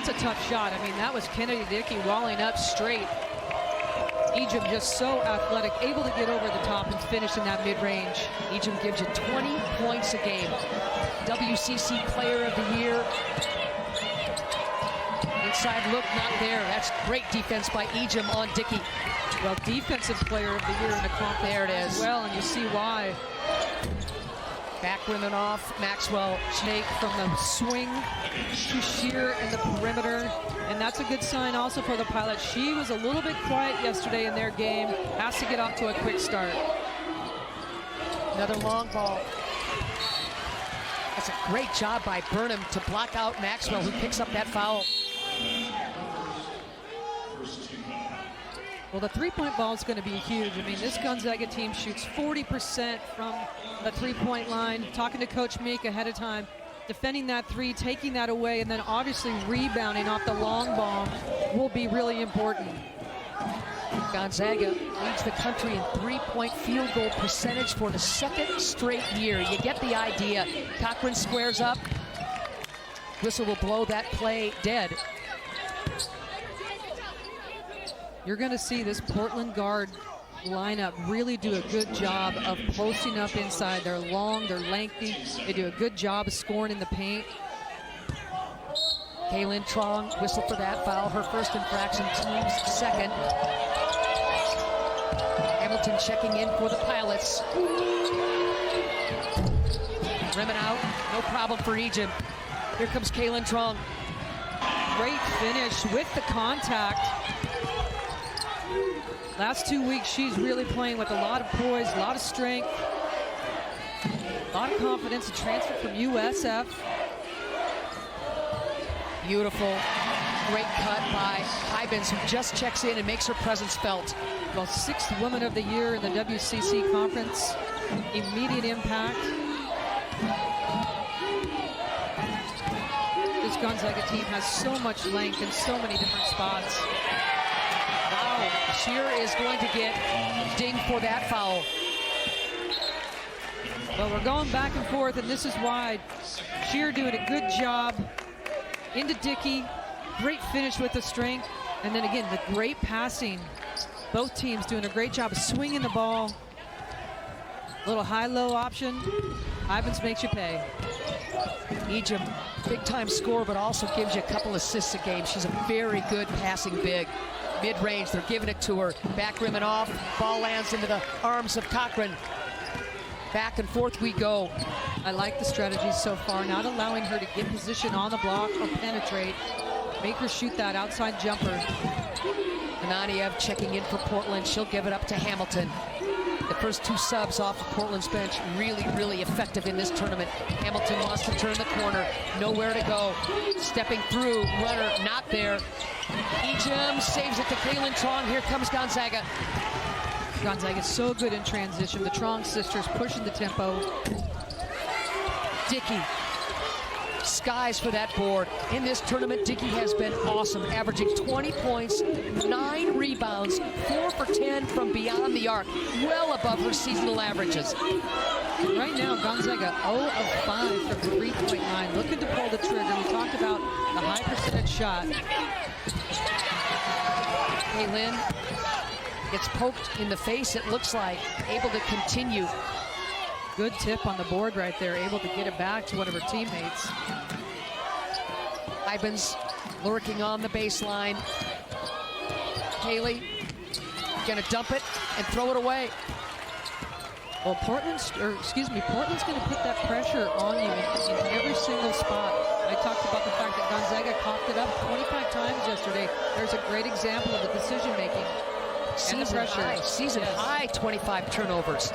that's a tough shot. I mean, that was Dickie walling up straight. Egypt just so athletic, able to get over the top and finish in that mid-range. Egypt gives you 20 points a game. WCC Player of the Year. Inside look, not there. That's great defense by Egypt on Dickie. Well, Defensive Player of the Year in the comp. There it is. Well, and you see why. Back women off. Maxwell. Snake from the swing to Shearer in the perimeter. And that's a good sign also for the Pilots. She was a little bit quiet yesterday in their game. Has to get off to a quick start. Another long ball. That's a great job by Burnham to block out Maxwell, who picks up that foul. Well, the three-point ball is going to be huge. I mean, this Gonzaga team shoots 40% from the three-point line. Talking to Coach Meek ahead of time, defending that three, taking that away, and then obviously rebounding off the long ball will be really important. Gonzaga leads the country in three-point field goal percentage for the second straight year. You get the idea. Cochran squares up. Whistle will blow that play dead. You're going to see this Portland guard lineup really do a good job of posting up inside. They're long, they're lengthy. They do a good job of scoring in the paint. Kaylynne Truong, whistle for that foul. Her first infraction, team's second. Hamilton checking in for the Pilots. Rimmen out, no problem for Egypt. Here comes Kaylynne Truong. Great finish with the contact. Last 2 weeks, she's really playing with a lot of poise, a lot of strength, a lot of confidence. A transfer from USF. Beautiful. Great cut by Hybens, who just checks in and makes her presence felt. Well, 6th Woman of the Year in the WCC conference. Immediate impact. This Gonzaga team has so much length in so many different spots. Wow, Shearer is going to get dinged for that foul. Well, we're going back and forth, and this is why. Shearer doing a good job into Dickie. Great finish with the strength. And then again, the great passing. Both teams doing a great job of swinging the ball. Little high-low option. Ivans makes you pay. Egypt, big-time scorer, but also gives you a couple assists a game. She's a very good passing big. Mid-range, they're giving it to her. Back rim and off. Ball lands into the arms of Cochran. Back and forth we go. I like the strategy so far, not allowing her to get position on the block or penetrate. Make her shoot that outside jumper. Ananiev checking in for Portland. She'll give it up to Hamilton. The first two subs off of Portland's bench, really, really effective in this tournament. Hamilton wants to turn the corner. Nowhere to go. Stepping through, runner not there. Ejim saves it to Kaylynne Truong. Here comes Gonzaga. Gonzaga is so good in transition. The Truong sisters pushing the tempo. Dickie. Skies for that board. In this tournament, Dickie has been awesome, averaging 20 points, 9 rebounds, 4 for 10 from beyond the arc, well above her seasonal averages. Right now, Gonzaga 0 of 5 from the three-point line, looking to pull the trigger. We talked about the high percentage shot. Kaylynne gets poked in the face, it looks like, able to continue. Good tip on the board right there, able to get it back to one of her teammates. Ivans lurking on the baseline. Haley gonna dump it and throw it away. Well, Portland's gonna put that pressure on you in every single spot. I talked about the fact that Gonzaga coughed it up 25 times yesterday. There's a great example of the decision making and the pressure. Season high 25 turnovers.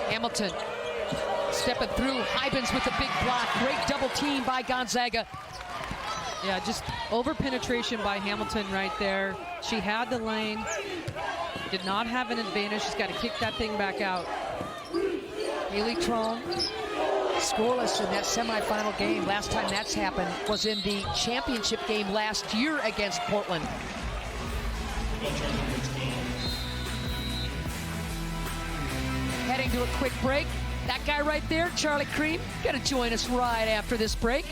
Hamilton stepping through. Ivans with a big block. Great double team by Gonzaga. Yeah, just over penetration by Hamilton right there. She had the lane, did not have an advantage. She's got to kick that thing back out. Kaylynne Truong, scoreless in that semifinal game. Last time that's happened was in the championship game last year against Portland. Heading to a quick break. That guy right there, Charlie Cream, gonna join us right after this break.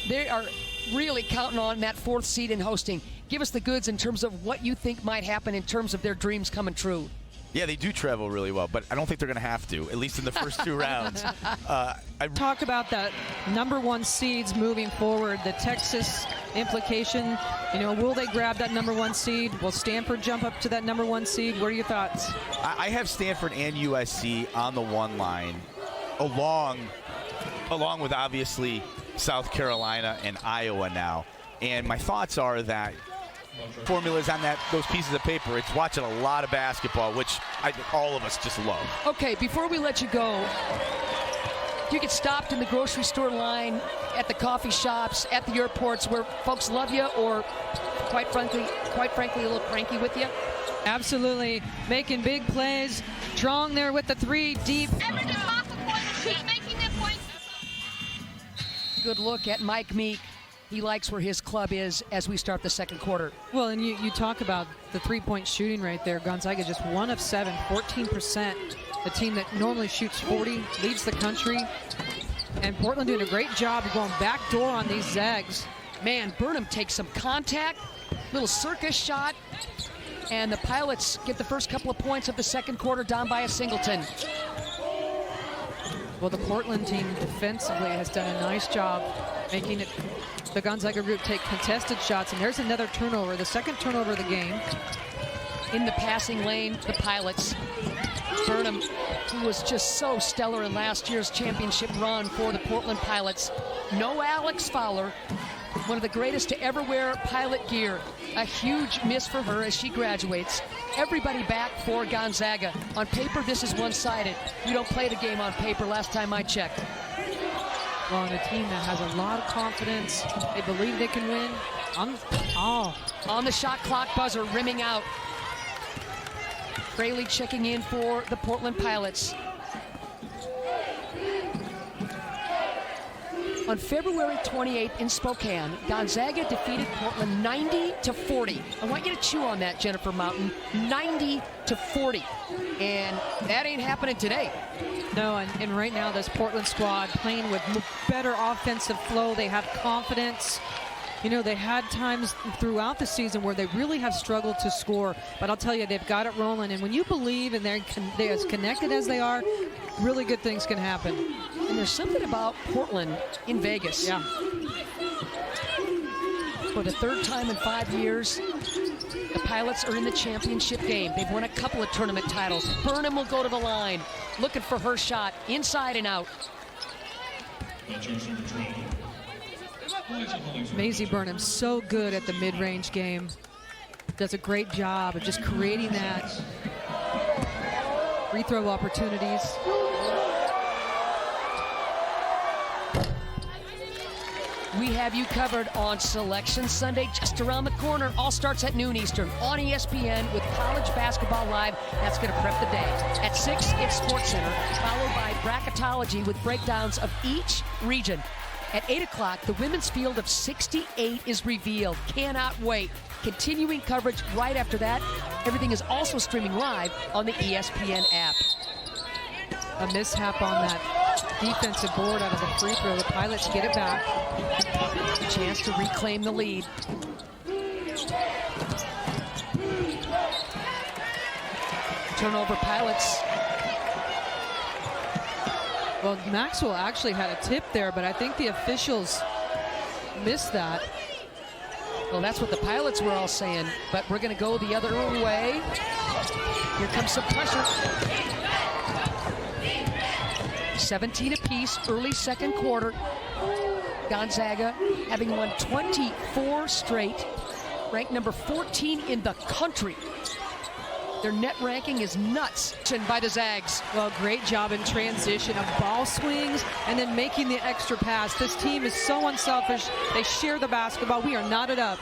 they are really counting on that 4th seed and hosting. Give us the goods in terms of what you think might happen in terms of their dreams coming true. Yeah, they do travel really well, but I don't think they're going to have to, at least in the first 2 rounds. Talk about that #1 seeds moving forward, the Texas implication. You know, will they grab that #1 seed? Will Stanford jump up to that #1 seed? What are your thoughts? I have Stanford and USC on the 1 line, along with obviously South Carolina and Iowa now. And my thoughts are that formulas on those pieces of paper, it's watching a lot of basketball, which I think all of us just love. Okay, before we let you go, you get stopped in the grocery store line, at the coffee shops, at the airports where folks love you or quite frankly a little cranky with you? Absolutely, making big plays. Truong there with the 3 deep. Averaging off the point, keep making their points. Good look at Mike Meek. He likes where his club is as we start the second quarter. Well, and you talk about the 3-point shooting right there. Gonzaga just 1 of 7, 14%. A team that normally shoots 40, leads the country. And Portland doing a great job of going backdoor on these Zags. Man, Burnham takes some contact, little circus shot, and the Pilots get the first couple of points of the second quarter down by a singleton. Well, the Portland team defensively has done a nice job making it the Gonzaga group take contested shots, and there's another turnover, the second turnover of the game. In the passing lane, the Pilots. Burnham, who was just so stellar in last year's championship run for the Portland Pilots. No Alex Fowler, one of the greatest to ever wear Pilot gear. A huge miss for her as she graduates. Everybody back for Gonzaga. On paper, this is one-sided. You don't play the game on paper last time I checked. Well, and a team that has a lot of confidence. They believe they can win. On the shot clock buzzer, rimming out. Fraley checking in for the Portland Pilots. On February 28th in Spokane, Gonzaga defeated Portland 90-40. I want you to chew on that, Jennifer Mountain. 90-40. And that ain't happening today. No, and right now this Portland squad playing with better offensive flow. They have confidence. You know, they had times throughout the season where they really have struggled to score, but I'll tell you, they've got it rolling. And when you believe and they're as connected as they are, really good things can happen. And there's something about Portland in Vegas. Yeah. For the 3rd time in 5 years, the Pilots are in the championship game. They've won a couple of tournament titles. Burnham will go to the line, looking for her shot, inside and out. Maisie Burnham, so good at the mid-range game. Does a great job of just creating that free throw opportunities. We have you covered on Selection Sunday, just around the corner. All starts at noon Eastern on ESPN with College Basketball Live. That's going to prep the day. At 6, it's SportsCenter, followed by bracketology with breakdowns of each region. At 8 o'clock, the women's field of 68 is revealed. Cannot wait. Continuing coverage right after that. Everything is also streaming live on the ESPN app. A mishap on that defensive board out of the free throw. The Pilots get it back. A chance to reclaim the lead. Turnover, Pilots. Well, Maxwell actually had a tip there, but I think the officials missed that. Well, that's what the Pilots were all saying, but we're going to go the other way. Here comes some pressure. 17 apiece, early second quarter. Gonzaga having won 24 straight, ranked number 14 in the country. Their net ranking is nuts by the Zags. Well, great job in transition of ball swings and then making the extra pass. This team is so unselfish. They share the basketball. We are knotted up.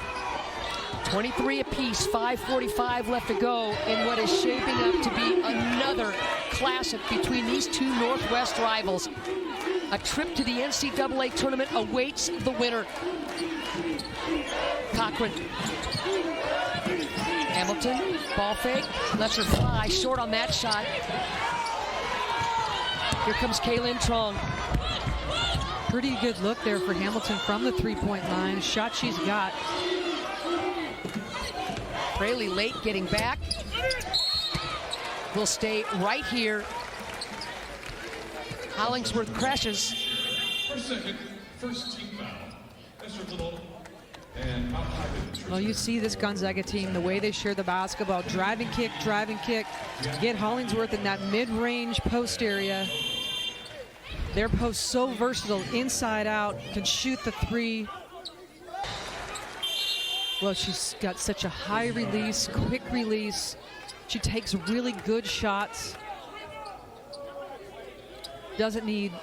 23 apiece, 5:45 left to go in what is shaping up to be another classic between these two Northwest rivals. A trip to the NCAA tournament awaits the winner. Cochran. Hamilton, ball fake, lets her fly, short on that shot. Here comes Kaylynne Truong. pretty good look there for Hamilton from the three-point line. Shot she's got. Fraley late getting back. Will stay right here. Hollingsworth crashes. First team foul. Mr. Little and Well, you see this Gonzaga team, the way they share the basketball. Driving kick, get Hollingsworth in that mid-range post area. Their post so versatile, inside out, can shoot the three. Well, she's got such a high release, quick release. She takes really good shots. Doesn't need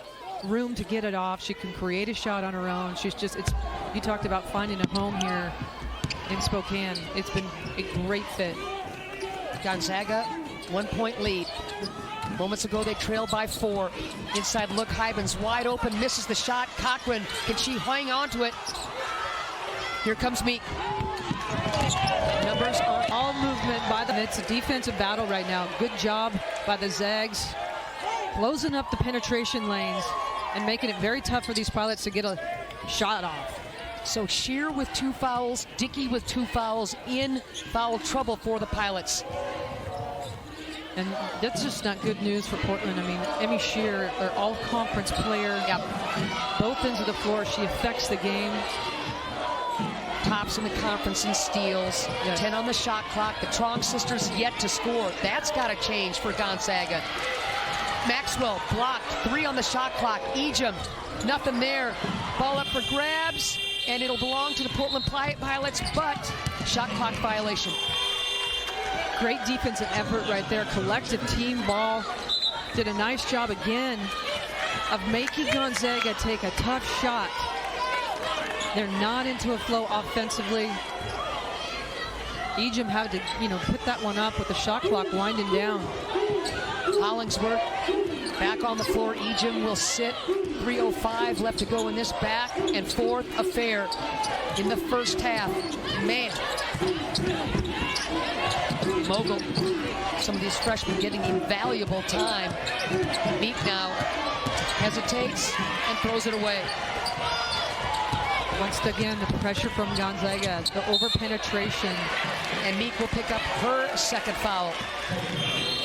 room to get it off. She can create a shot on her own. She's just, you talked about finding a home here in Spokane. It's been a great fit. Gonzaga, 1-point lead. Moments ago, they trailed by 4. Inside look, Hybens wide open, misses the shot. Cochran, can she hang on to it? Here comes Meek. Numbers are all movement by the, it's a defensive battle right now. Good job by the Zags, closing up the penetration lanes and making it very tough for these pilots to get a shot off. So Shearer with 2 fouls, Dickie with 2 fouls, in foul trouble for the Pilots. And that's just not good news for Portland. I mean, Emme Shearer, their all-conference player. Yep. Both ends of the floor, she affects the game. Tops in the conference in steals. Yeah. 10 on the shot clock. The Truong sisters yet to score. That's got to change for Gonzaga. Maxwell blocked. 3 on the shot clock. Ejim, nothing there. Ball up for grabs, and it'll belong to the Portland Pilots, but shot clock violation. Great defensive effort right there. Collective team ball. Did a nice job again of making Gonzaga take a tough shot. They're not into a flow offensively. Ejim had to, put that one up with the shot clock winding down. Hollingsworth back on the floor. Ejim will sit. 3:05 left to go in this back and forth affair in the first half. Man. Mogul. Some of these freshmen getting invaluable time. Meek now hesitates and throws it away. Once again, the pressure from Gonzaga, the over-penetration. And Meek will pick up her second foul.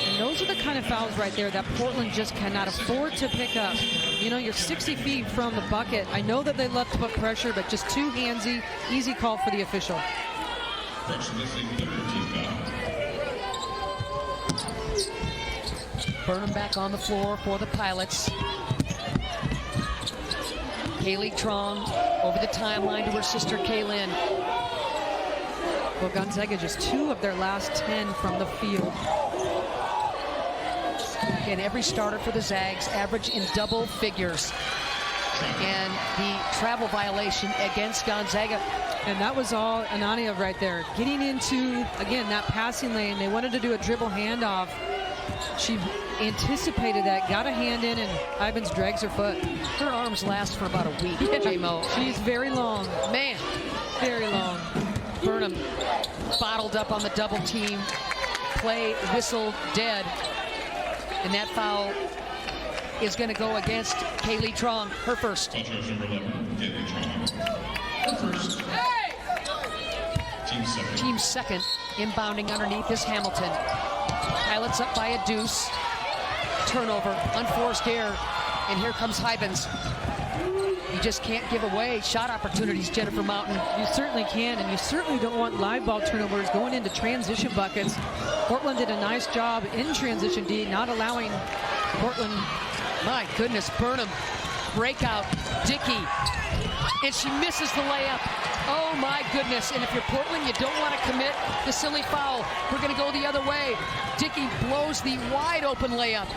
And those are the kind of fouls right there that Portland just cannot afford to pick up. You're 60 feet from the bucket. I know that they love to put pressure, but just too handsy. Easy call for the official. Burnham back on the floor for the Pilots. Kaylynne Truong over the timeline to her sister Kaylynne. Well, Gonzaga just 2 of their last 10 from the field. And every starter for the Zags average in double figures. And the travel violation against Gonzaga. And that was all Anania right there. Getting into, again, that passing lane. They wanted to do a dribble handoff. She anticipated that, got a hand in, and Ivins drags her foot. Her arms last for about a week, J-Mo. She's very long. Man. Very long. Burnham bottled up on the double team. Play whistle dead. And that foul is going to go against Kaylynne Truong, her first. Team second, inbounding underneath is Hamilton. Pilots up by a deuce. Turnover, unforced error, and here comes Hybens. You just can't give away shot opportunities, Jennifer Mountain. You certainly can, and you certainly don't want live ball turnovers going into transition buckets. Portland did a nice job in transition D, not allowing Portland. My goodness, Burnham, breakout, Dickie, and she misses the layup. Oh my goodness, and if you're Portland, you don't want to commit the silly foul. We're going to go the other way. Dickie blows the wide open layup.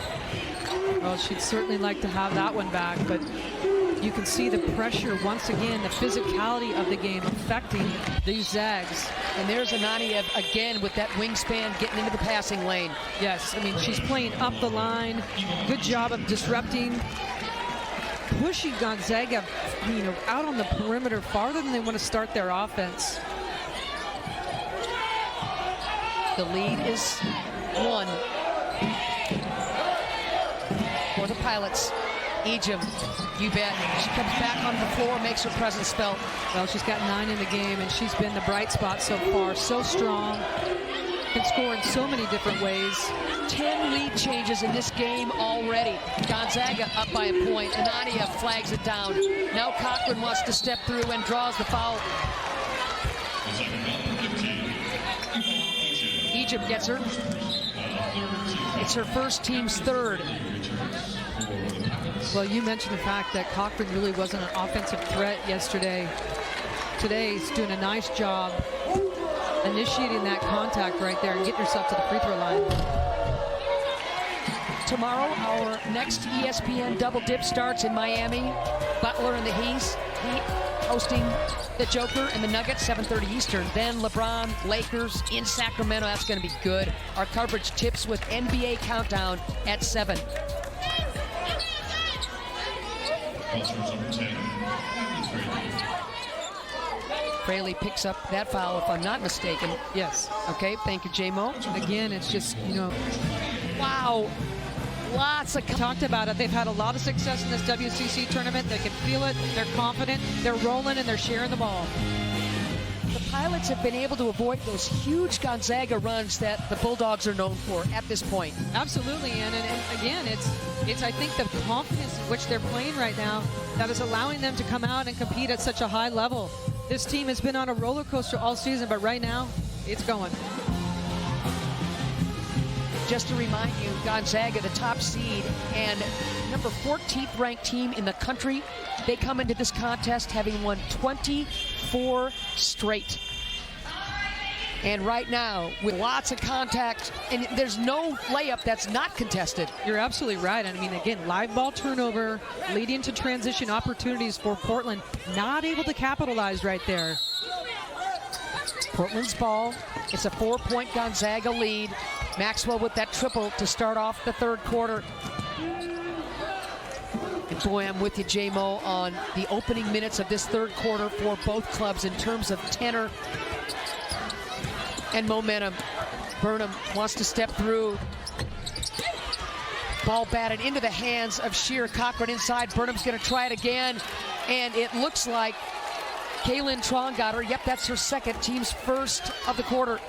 Well, she'd certainly like to have that one back, but you can see the pressure once again, the physicality of the game affecting these Zags. And there's Ananiev again with that wingspan getting into the passing lane. Yes, I mean, she's playing up the line. Good job of disrupting, pushing Gonzaga, out on the perimeter farther than they want to start their offense. The lead is 1 for the Pilots. Ejim, you bet. She comes back on the floor, makes her presence felt. Well, she's got 9 in the game, and she's been the bright spot so far. So strong, can score in so many different ways. 10 lead changes in this game already. Gonzaga up by a point. Nadia flags it down. Now Cochran wants to step through and draws the foul. Ejim gets her. It's her first, team's third. Well, you mentioned the fact that Cochran really wasn't an offensive threat yesterday. Today, he's doing a nice job initiating that contact right there and getting yourself to the free throw line. Tomorrow, our next ESPN Double Dip starts in Miami. Butler and the Heat hosting the Joker and the Nuggets, 7:30 Eastern. Then LeBron, Lakers in Sacramento. That's going to be good. Our coverage tips with NBA Countdown at 7. Fraley picks up that foul, if I'm not mistaken. Yes. Okay, thank you, J-Mo. Again, it's just, you know, wow. Lots of talked about it. They've had a lot of success in this WCC tournament. They can feel it. They're confident. They're rolling and they're sharing the ball. The Pilots have been able to avoid those huge Gonzaga runs that the Bulldogs are known for at this point. Absolutely, and again, it's I think the confidence in which they're playing right now that is allowing them to come out and compete at such a high level. This team has been on a roller coaster all season, but right now, it's going. Just to remind you, Gonzaga, the top seed and number 14th ranked team in the country, they come into this contest having won 24 straight. And right now, with lots of contact, and there's no layup that's not contested. You're absolutely right. I mean, again, live ball turnover leading to transition opportunities for Portland. Not able to capitalize right there. Portland's ball. It's a 4-point Gonzaga lead. Maxwell with that triple to start off the third quarter. And boy, I'm with you, J-Mo, on the opening minutes of this third quarter for both clubs in terms of tenor and momentum. Burnham wants to step through. Ball batted into the hands of Shearer. Cochran inside. Burnham's going to try it again. And it looks like Kaylynne Truong got her. Yep, that's her second, team's first of the quarter.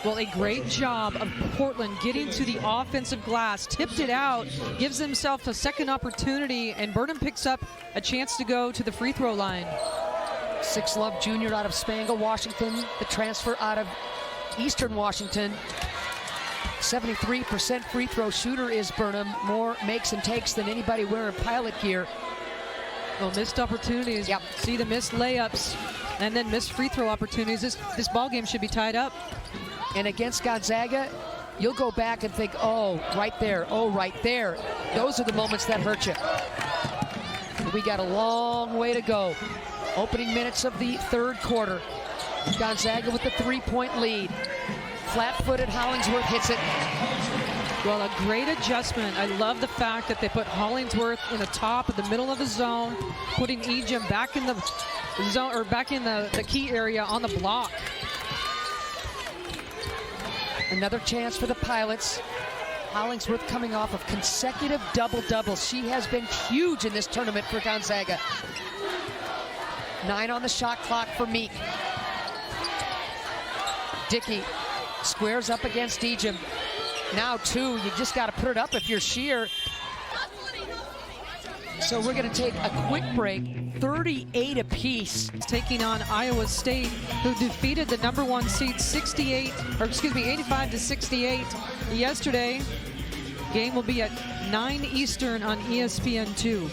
Well, a great job of Portland getting to the offensive glass, tipped it out, gives himself a second opportunity, and Burnham picks up a chance to go to the free throw line. Six Love Jr. out of Spangle, Washington, the transfer out of Eastern Washington. 73% free throw shooter is Burnham. More makes and takes than anybody wearing Pilot gear. Well, missed opportunities. Yep. See the missed layups and then missed free throw opportunities. This ball game should be tied up. And against Gonzaga, you'll go back and think, oh, right there, oh, right there. Those are the moments that hurt you. But we got a long way to go. Opening minutes of the third quarter. Gonzaga with the 3-point lead. Flat-footed Hollingsworth hits it. Well, a great adjustment. I love the fact that they put Hollingsworth in the top of the middle of the zone, putting Ejim back in the zone, or back in the key area on the block. Another chance for the Pilots. Hollingsworth coming off of consecutive double-doubles. She has been huge in this tournament for Gonzaga. 9 on the shot clock for Meek. Dickie squares up against Ejim. Now 2, you just got to put it up if you're Shearer. So we're going to take a quick break. 38 apiece. Taking on Iowa State, who defeated the number 1 seed 85-68 yesterday. Game will be at 9 Eastern on ESPN2.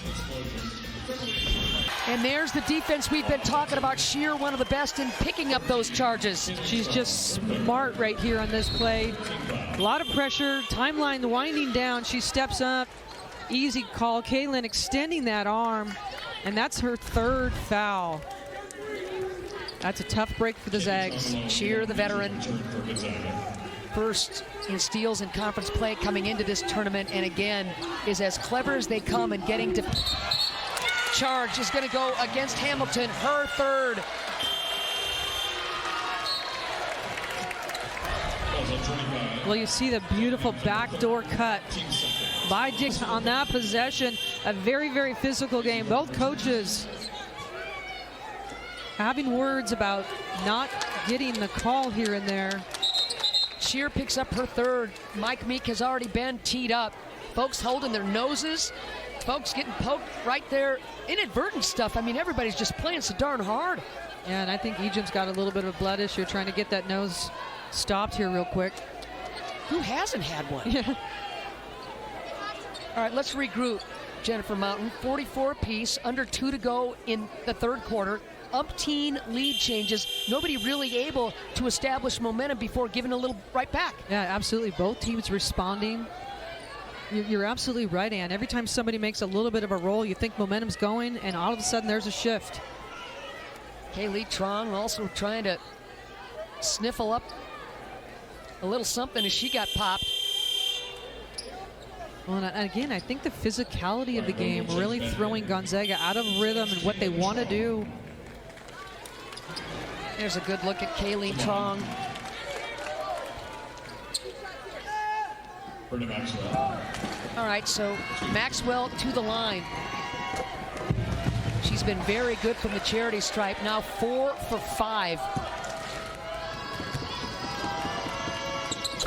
And there's the defense we've been talking about. Shearer, one of the best in picking up those charges. She's just smart right here on this play. A lot of pressure, timeline winding down. She steps up. Easy call. Kaylynne extending that arm, and that's her third foul. That's a tough break for the Zags. Shearer, the veteran, first in steals in conference play coming into this tournament, and again is as clever as they come in getting to charge. Is going to go against Hamilton, her third. Well, you see the beautiful backdoor cut by Dickie on that possession. a very, very physical game. Both coaches having words about not getting the call here and there. Shearer picks up her third. Mike Meek has already been teed up. Folks holding their noses. Folks getting poked right there. Inadvertent stuff. I mean, everybody's just playing so darn hard. Yeah, and I think Ejim's got a little bit of a blood issue trying to get that nose stopped here real quick. Who hasn't had one? Yeah. All right, let's regroup. Jennifer Mountain, 44 apiece, under 2 to go in the third quarter. Umpteen lead changes. Nobody really able to establish momentum before giving a little right back. Yeah, absolutely. Both teams responding. You're absolutely right, Ann. Every time somebody makes a little bit of a roll, you think momentum's going, and all of a sudden there's a shift. Kaylynne Truong also trying to sniffle up a little something as she got popped. Well, and again, I think the physicality of the game really throwing Gonzaga out of rhythm and what they want to do. There's a good look at Kaylynne Truong. All right, so Maxwell to the line. She's been very good from the charity stripe. Now 4 for 5.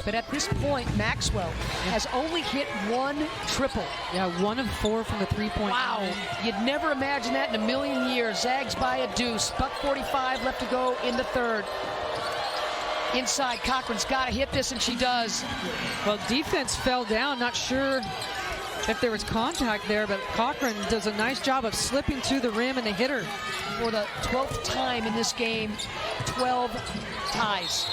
But at this point, Maxwell has only hit 1 triple. Yeah, 1 of 4 from the three-point Wow, line. you'd never imagine that in a million years. Zags by a deuce. $1:45 left to go in the third. Inside, Cochran's got to hit this, and she does. Well, defense fell down. Not sure if there was contact there, but Cochran does a nice job of slipping to the rim, and they hit her. For the 12th time in this game, 12 ties.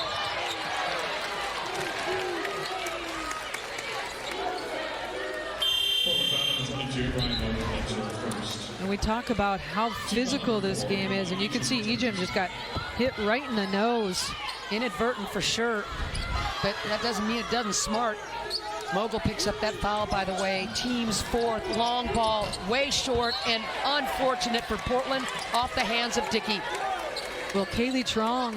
And we talk about how physical this game is, and you can see Ejim just got hit right in the nose. Inadvertent for sure, but that doesn't mean it doesn't smart. Mogul picks up that foul, by the way. Team's fourth. Long ball, way short, and unfortunate for Portland, off the hands of Dickie. Well, Kaylynne Truong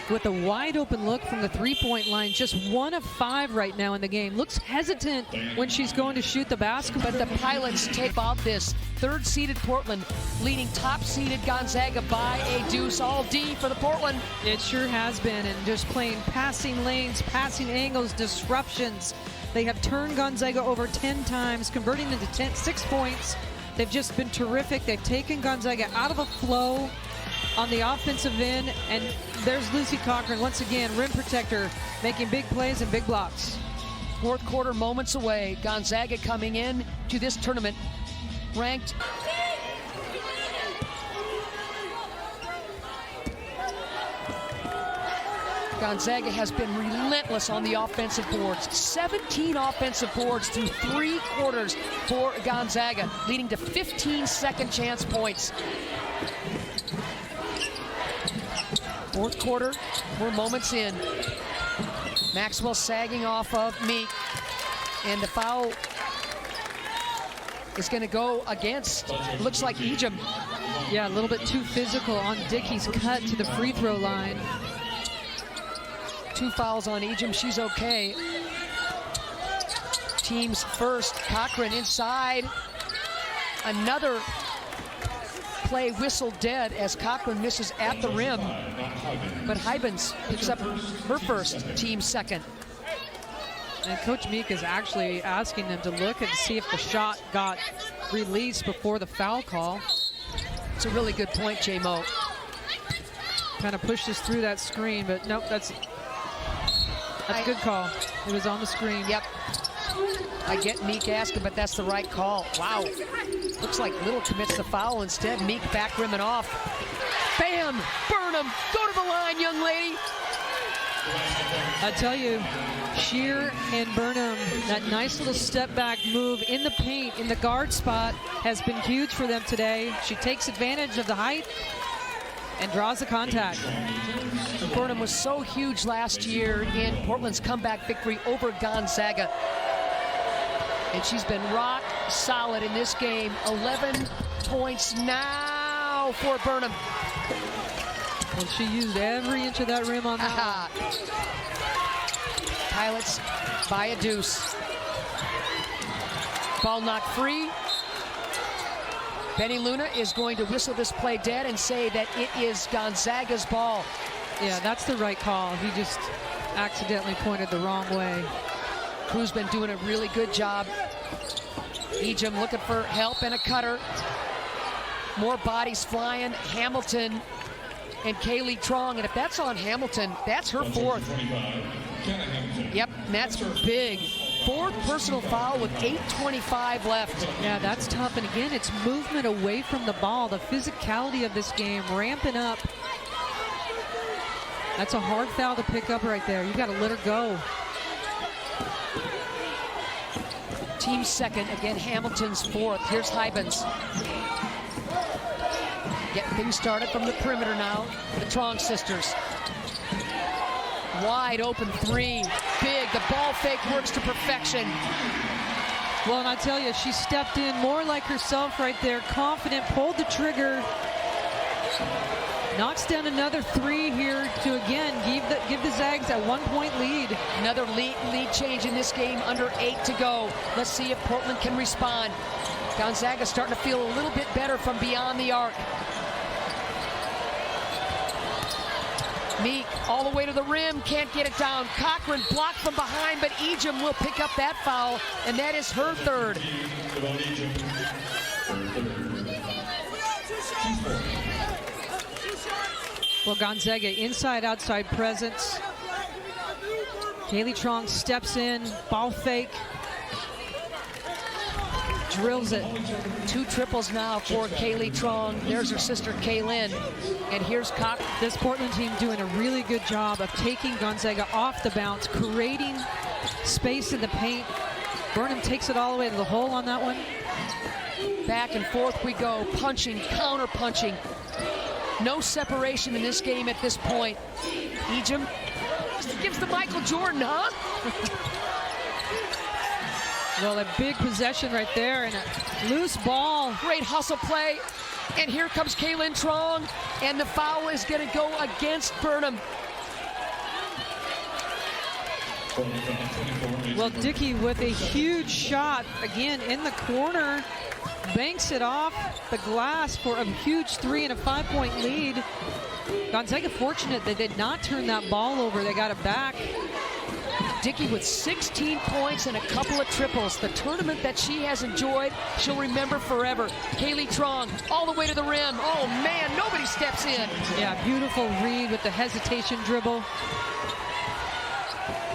with a wide open look from the three-point line, just 1 of 5 right now in the game. Looks hesitant when she's going to shoot the basket. But the Pilots take out this third-seeded Portland, leading top-seeded Gonzaga by a deuce. All D for the Portland. It sure has been, and just playing passing lanes, passing angles, disruptions. They have turned Gonzaga over 10 times, converting into 6 points. They've just been terrific. They've taken Gonzaga out of a flow on the offensive end, and there's Lucy Cochran once again, rim protector, making big plays and big blocks. Fourth quarter moments away. Gonzaga coming in to this tournament ranked Gonzaga has been relentless on the offensive boards. 17 offensive boards through 3 quarters for Gonzaga, leading to 15 second chance points. Fourth quarter, we're moments in. Maxwell sagging off of Meek, and the foul is going to go against, looks like Ejim. Yeah, a little bit too physical on Dickie's cut to the free throw line. 2 fouls on Ejim, she's okay. Team's first, Cochran inside. Another play whistled dead as Cochran misses at the rim. But Hybens picks up her first, team second. And Coach Meek is actually asking them to look and see if the shot got released before the foul call. It's a really good point, J-Mo. Kind of pushes through that screen, but nope, that's a good call. It was on the screen. Yep. I get Meek asking, but that's the right call. Wow. Looks like Little commits the foul instead. Meek back rimming off. Bam! Burnham! Go to the line, young lady! I tell you, Shearer and Burnham, that nice little step back move in the paint, in the guard spot, has been huge for them today. She takes advantage of the height and draws the contact. Burnham was so huge last year in Portland's comeback victory over Gonzaga. And she's been rock solid in this game. 11 points now for Burnham. Well, she used every inch of that rim on that one. Pilots by a deuce. Ball knocked free. Benny Luna is going to whistle this play dead and say that it is Gonzaga's ball. Yeah, that's the right call. He just accidentally pointed the wrong way. Crew's been doing a really good job. Ejim looking for help and a cutter. More bodies flying. Hamilton and Kaylynne Truong. And if that's on Hamilton, that's her fourth. Yep, and that's big. Fourth personal foul with 8:25 left. Yeah, that's tough. And again, it's movement away from the ball. The physicality of this game ramping up. That's a hard foul to pick up right there. You got to let her go. Team second, again, Hamilton's fourth. Here's Hybens. Get things started from the perimeter now. The Truong sisters. Wide open three, big. The ball fake works to perfection. Well, and I tell you, she stepped in more like herself right there, confident, pulled the trigger. Knocks down another three here to, again, give the Zags a 1-point lead. Another lead change in this game, under 8 to go. Let's see if Portland can respond. Gonzaga starting to feel a little bit better from beyond the arc. Meek all the way to the rim, can't get it down. Cochran blocked from behind, but Ejim will pick up that foul, and that is her third. Well, Gonzaga inside-outside presence. Kaylynne Truong steps in, ball fake. Drills it. 2 triples now for Kaylynne Truong. There's her sister Kaylynne. And here's Cochran. This Portland team doing a really good job of taking Gonzaga off the bounce, creating space in the paint. Burnham takes it all the way to the hole on that one. Back and forth we go, punching, counter punching. No separation in this game at this point. Ejim gives to Michael Jordan, huh? Well, a big possession right there and a loose ball. Great hustle play. And here comes Kaylynne Truong, and the foul is going to go against Burnham. Well, Dickie with a huge shot, again in the corner, banks it off the glass for a huge 3 and a 5-point lead. Gonzaga fortunate they did not turn that ball over. They got it back. Dickie with 16 points and a couple of triples. The tournament that she has enjoyed, she'll remember forever. Kaylynne Truong all the way to the rim. Oh man, nobody steps in. Yeah, beautiful read with the hesitation dribble.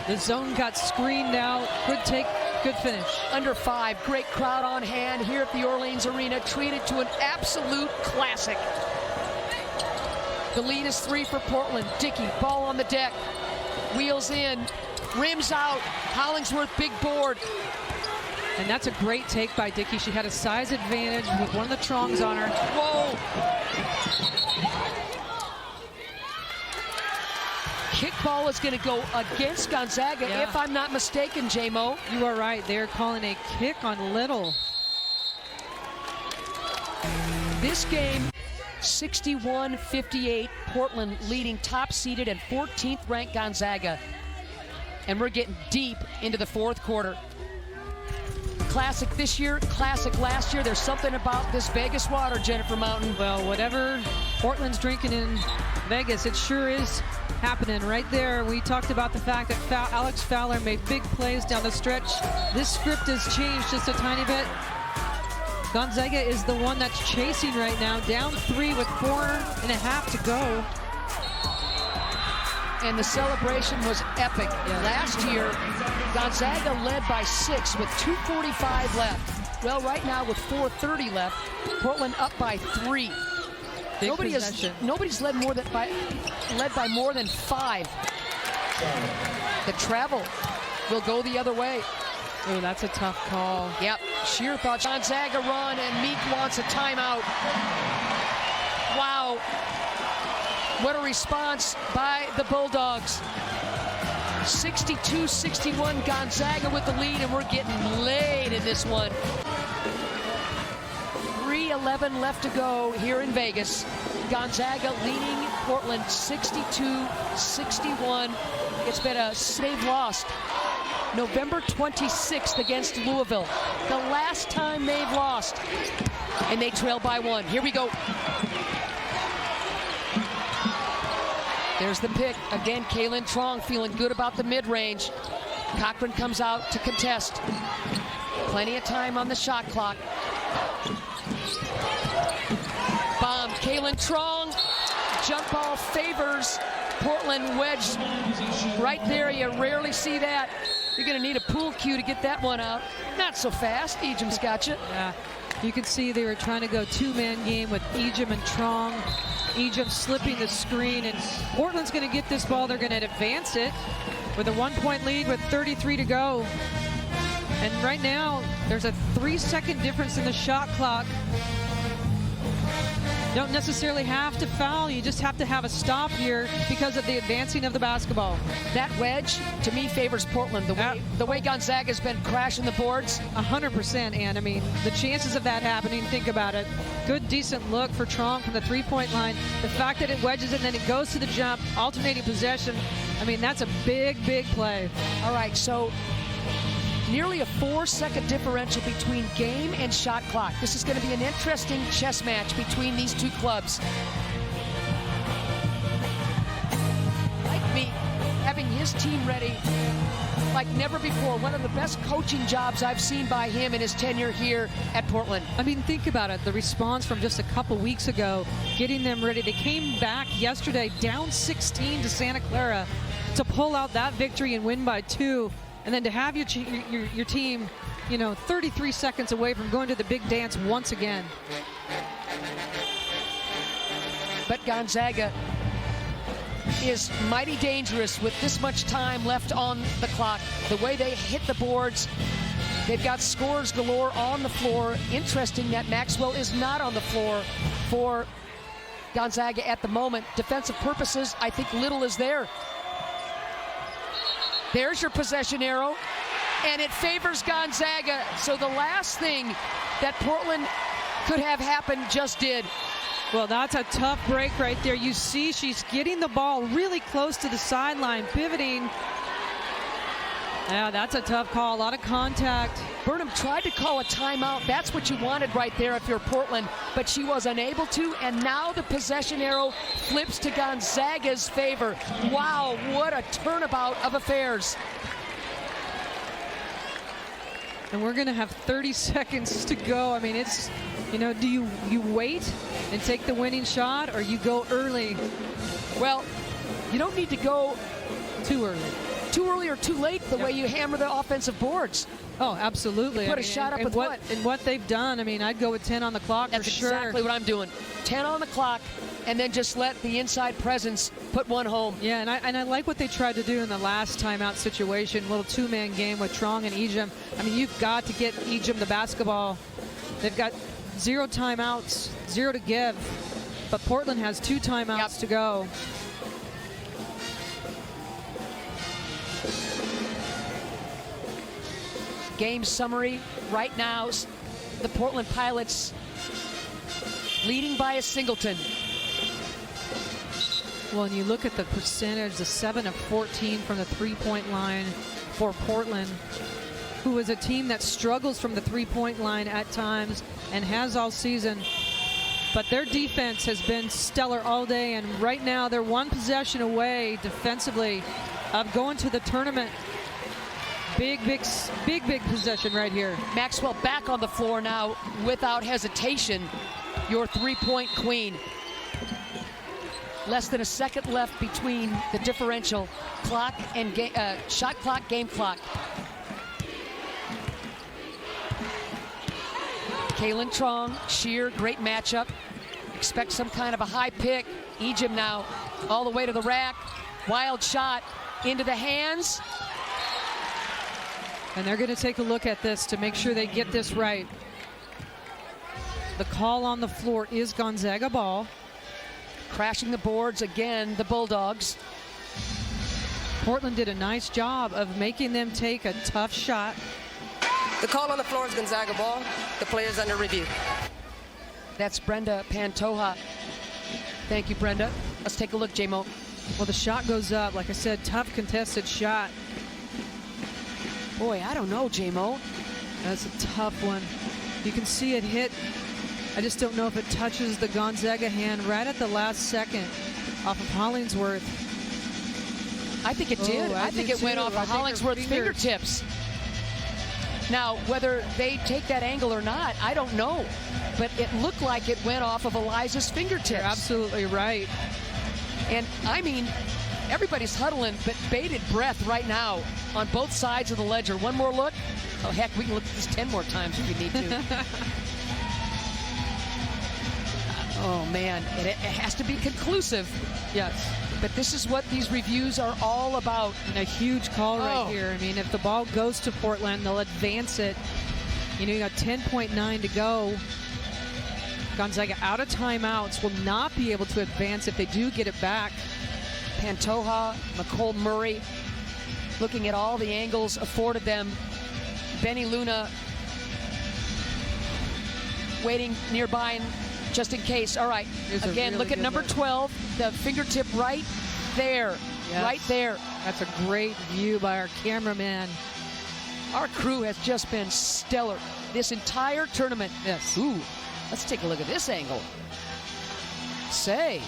The zone got screened out. Good take, good finish. Under 5, great crowd on hand here at the Orleans Arena, treated to an absolute classic. The lead is 3 for Portland. Dickie, ball on the deck, wheels in, rims out. Hollingsworth, big board. And that's a great take by Dickie. She had a size advantage with one of the Truongs on her. Whoa! Kickball is going to go against Gonzaga, if I'm not mistaken, J-Mo. You are right. They're calling a kick on Little. This game, 61-58, Portland leading top-seeded and 14th ranked Gonzaga. And we're getting deep into the fourth quarter. Classic this year, classic last year. There's something about this Vegas water, Jennifer Mountain. Well, whatever Portland's drinking in Vegas, it sure is happening right there. We talked about the fact that Alex Fowler made big plays down the stretch. This script has changed just a tiny bit. Gonzaga is the one that's chasing right now, down 3 with 4.5 to go. And the celebration was epic. Last year, Gonzaga led by 6 with 2:45 left. Well, right now with 4:30 left, Portland up by 3. Nobody's led by more than 5. The travel will go the other way. Oh, that's a tough call. Yep, Shearer thought Gonzaga run, and Meek wants a timeout. Wow. What a response by the Bulldogs. 62-61, Gonzaga with the lead, and we're getting laid in this one. 3:11 left to go here in Vegas. Gonzaga leading Portland 62-61. It's been a they've lost November 26th against Louisville. The last time they've lost. And they trail by 1. Here we go. There's the pick. Again, Kaylynne Truong feeling good about the mid-range. Cochran comes out to contest. Plenty of time on the shot clock. Bomb. Kaylynne Truong. Jump ball favors Portland. Wedge right there. You rarely see that. You're going to need a pool cue to get that one out. Not so fast. Ejim's got you. Yeah. You can see they were trying to go two-man game with Ejim and Truong. Ejim slipping the screen, and Portland's going to get this ball. They're going to advance it with a 1-point lead with 33 to go. And right now, there's a 3-second difference in the shot clock. Don't necessarily have to foul. You just have to have a stop here because of the advancing of the basketball. That wedge, to me, favors Portland. The way Gonzaga's been crashing the boards. 100%, Ann. I mean, the chances of that happening, think about it. Good, decent look for Truong from the three-point line. The fact that it wedges it and then it goes to the jump, alternating possession, I mean, that's a big, big play. All right, so nearly a 4-second differential between game and shot clock. This is going to be an interesting chess match between these two clubs. Like me, having his team ready like never before. One of the best coaching jobs I've seen by him in his tenure here at Portland. I mean, think about it. The response from just a couple weeks ago, getting them ready. They came back yesterday down 16 to Santa Clara to pull out that victory and win by 2. And then to have your team, 33 seconds away from going to the big dance once again. But Gonzaga is mighty dangerous with this much time left on the clock. The way they hit the boards, they've got scores galore on the floor. Interesting that Maxwell is not on the floor for Gonzaga at the moment. Defensive purposes, I think little is there. There's your possession arrow, and it favors Gonzaga. So the last thing that Portland could have happened just did. Well, that's a tough break right there. You see she's getting the ball really close to the sideline, pivoting. Yeah, that's a tough call. A lot of contact. Burnham tried to call a timeout. That's what you wanted right there if you're Portland, but she was unable to, and now the possession arrow flips to Gonzaga's favor. Wow, what a turnabout of affairs. And we're going to have 30 seconds to go. I mean, it's, do you wait and take the winning shot, or you go early? Well, you don't need to go too early. Too early or too late, the way you hammer the offensive boards. Oh, absolutely. Put a shot up with what? And what they've done, I mean, I'd go with 10 on the clock for sure. That's exactly what I'm doing. 10 on the clock, and then just let the inside presence put one home. Yeah, and I like what they tried to do in the last timeout situation, little two-man game with Truong and Ejim. I mean, you've got to get Ejim the basketball. They've got 0 timeouts, 0 to give, but Portland has 2 timeouts to go. Game summary right now, the Portland Pilots leading by a singleton. Well, and you look at the percentage, the 7 of 14 from the three-point line for Portland, who is a team that struggles from the three-point line at times and has all season. But their defense has been stellar all day, and right now they're 1 possession away defensively of going to the tournament. Big possession right here. Maxwell back on the floor now without hesitation. Your three-point queen. Less than a second left between the differential clock and shot clock, game clock. Kaylynne Truong, Shearer, great matchup. Expect some kind of a high pick. Ejim now all the way to the rack. Wild shot into the hands. And they're going to take a look at this to make sure they get this right. The call on the floor is Gonzaga ball. Crashing the boards again, the Bulldogs. Portland did a nice job of making them take a tough shot. The call on the floor is Gonzaga ball. The player's under review. That's Brenda Pantoja. Thank you, Brenda. Let's take a look, J-Mo. Well, the shot goes up. Like I said, tough contested shot. Boy, I don't know, J-Mo. That's a tough one. You can see it hit. I just don't know if it touches the Gonzaga hand right at the last second off of Hollingsworth. I think it did. I think it went off of Hollingsworth's fingertips. Now, whether they take that angle or not, I don't know. But it looked like it went off of Eliza's fingertips. You're absolutely right. And, I mean, everybody's huddling, but bated breath right now on both sides of the ledger. One more look. Oh, heck, we can look at this 10 more times if we need to. Oh, man. It has to be conclusive. Yes. But this is what these reviews are all about. And a huge call right here. I mean, if the ball goes to Portland, they'll advance it. You know, you got 10.9 to go. Gonzaga out of timeouts, will not be able to advance if they do get it back. Pantoja, McCole Murray, looking at all the angles afforded them. Benny Luna waiting nearby just in case. All right, again, look at number 12, the fingertip right there, right there. That's a great view by our cameraman. Our crew has just been stellar this entire tournament. Yes. Ooh, let's take a look at this angle. Say,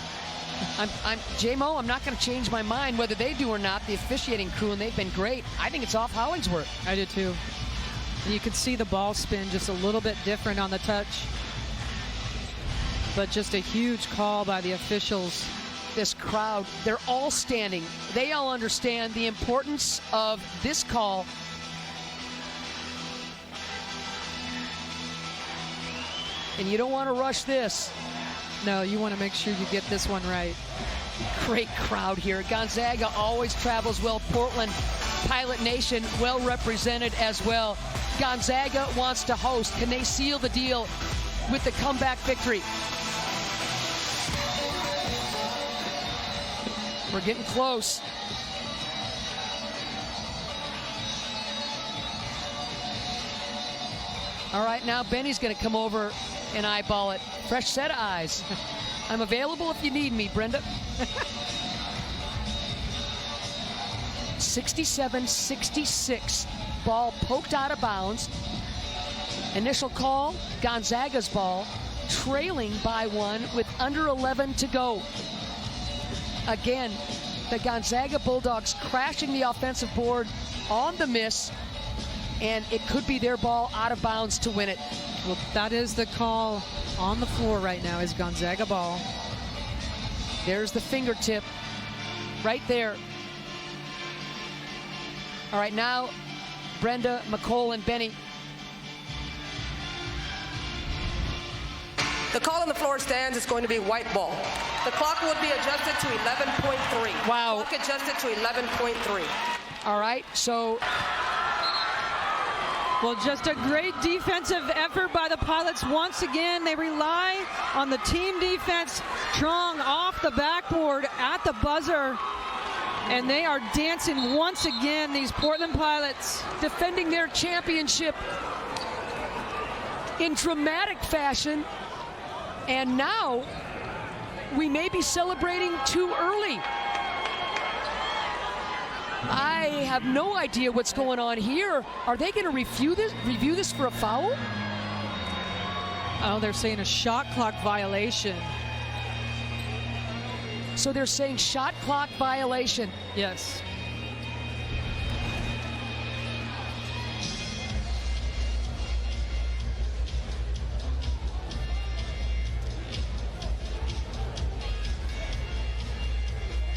I'm J-Mo, I'm not going to change my mind whether they do or not, the officiating crew, and they've been great. I think it's off Hollingsworth. I do too. You can see the ball spin just a little bit different on the touch. But just a huge call by the officials. This crowd, they're all standing. They all understand the importance of this call. And you don't want to rush this. No, you want to make sure you get this one right. Great crowd here. Gonzaga always travels well. Portland, Pilot Nation, well represented as well. Gonzaga wants to host. Can they seal the deal with the comeback victory? We're getting close. All right, now Benny's going to come over and eyeball it. Fresh set of eyes. I'm available if you need me, Brenda. 67-66. Ball poked out of bounds. Initial call, Gonzaga's ball, trailing by 1 with under 11 to go. Again, the Gonzaga Bulldogs crashing the offensive board on the miss, and it could be their ball out of bounds to win it. Well, that is the call on the floor right now, is Gonzaga ball. There's the fingertip right there. All right, now Brenda, McCole, and Benny. The call on the floor stands. It's going to be white ball. The clock will be adjusted to 11.3. Wow. Clock adjusted to 11.3. All right, so. Well, just a great defensive effort by the Pilots. Once again, they rely on the team defense. Truong off the backboard at the buzzer. And they are dancing once again, these Portland Pilots. Defending their championship in dramatic fashion. And now we may be celebrating too early. I have no idea what's going on here. Are they going to review this for a foul? Oh, they're saying a shot clock violation. So they're saying shot clock violation. Yes.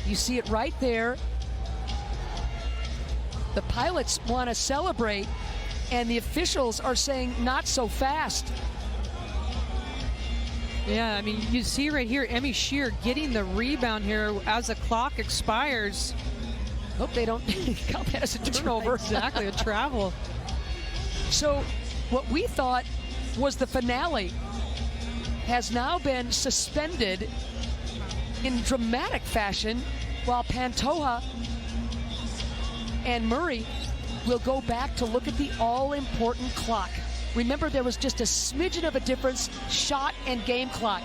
You see it right there. The Pilots want to celebrate, and the officials are saying not so fast. Yeah, I mean, you see right here, Emme Shearer getting the rebound here as the clock expires. Hope they don't count that as a turnover. Exactly, a travel. So what we thought was the finale has now been suspended in dramatic fashion, while Pantoja and Murray will go back to look at the all-important clock. Remember, there was just a smidgen of a difference, shot and game clock.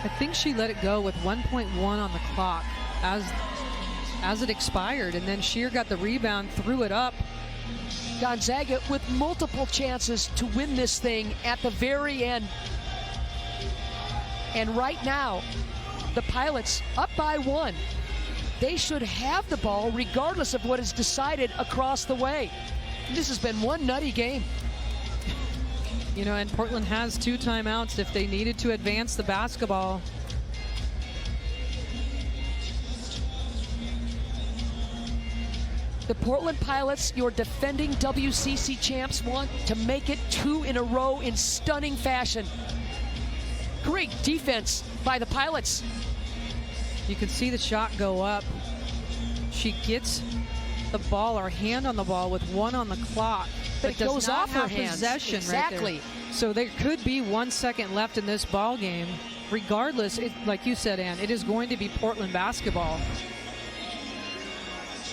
I think she let it go with 1.1 on the clock as as it expired, and then Shearer got the rebound, threw it up. Gonzaga with multiple chances to win this thing at the very end. And right now, the Pilots up by 1. They should have the ball regardless of what is decided across the way. This has been one nutty game. You know, and Portland has 2 timeouts if they needed to advance the basketball. The Portland Pilots, your defending WCC champs, want to make it 2 in a row in stunning fashion. Great defense by the Pilots. You can see the shot go up. She gets the ball, her hand on the ball with 1 on the clock. But it does goes not off her have hands. possession Exactly. right there. So there could be 1 second left in this ball game. Regardless, like you said, Ann, it is going to be Portland basketball.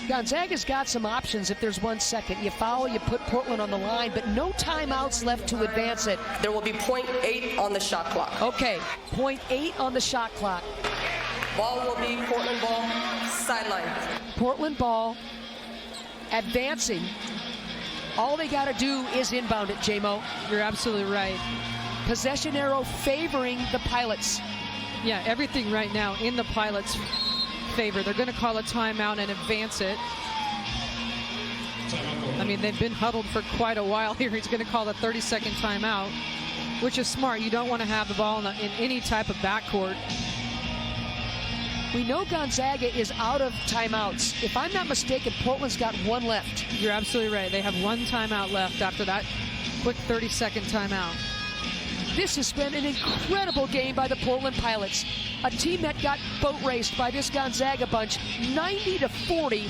Gonzaga's got some options if there's 1 second. You foul, you put Portland on the line, but no timeouts left to advance it. There will be .8 on the shot clock. Okay, .8 on the shot clock. Ball will be Portland ball, sideline. Portland ball advancing. All they got to do is inbound it, J-Mo. You're absolutely right. Possession arrow favoring the Pilots. Yeah, everything right now in the Pilots' favor. They're going to call a timeout and advance it. I mean, they've been huddled for quite a while here. He's going to call a 30-second timeout, which is smart. You don't want to have the ball in any type of backcourt. We know Gonzaga is out of timeouts. If I'm not mistaken, Portland's got 1 left. You're absolutely right. They have 1 timeout left after that quick 30-second timeout. This has been an incredible game by the Portland Pilots. A team that got boat raced by this Gonzaga bunch 90-40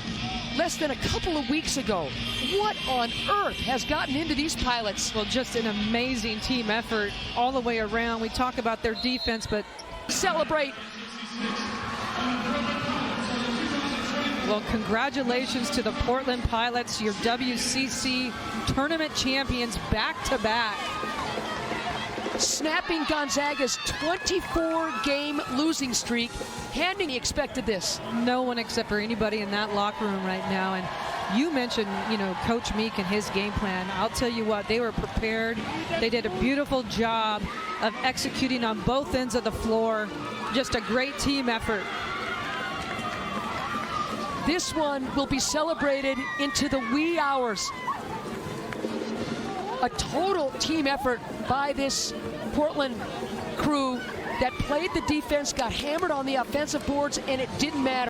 less than a couple of weeks ago. What on earth has gotten into these Pilots? Well, just an amazing team effort all the way around. We talk about their defense, but celebrate. Well, congratulations to the Portland Pilots, your WCC tournament champions back-to-back. Snapping Gonzaga's 24-game losing streak. Handing expected this. No one except for anybody in that locker room right now. And you mentioned, Coach Meek and his game plan. I'll tell you what, they were prepared. They did a beautiful job of executing on both ends of the floor. Just a great team effort. This one will be celebrated into the wee hours. A total team effort by this Portland crew that played the defense, got hammered on the offensive boards, and it didn't matter.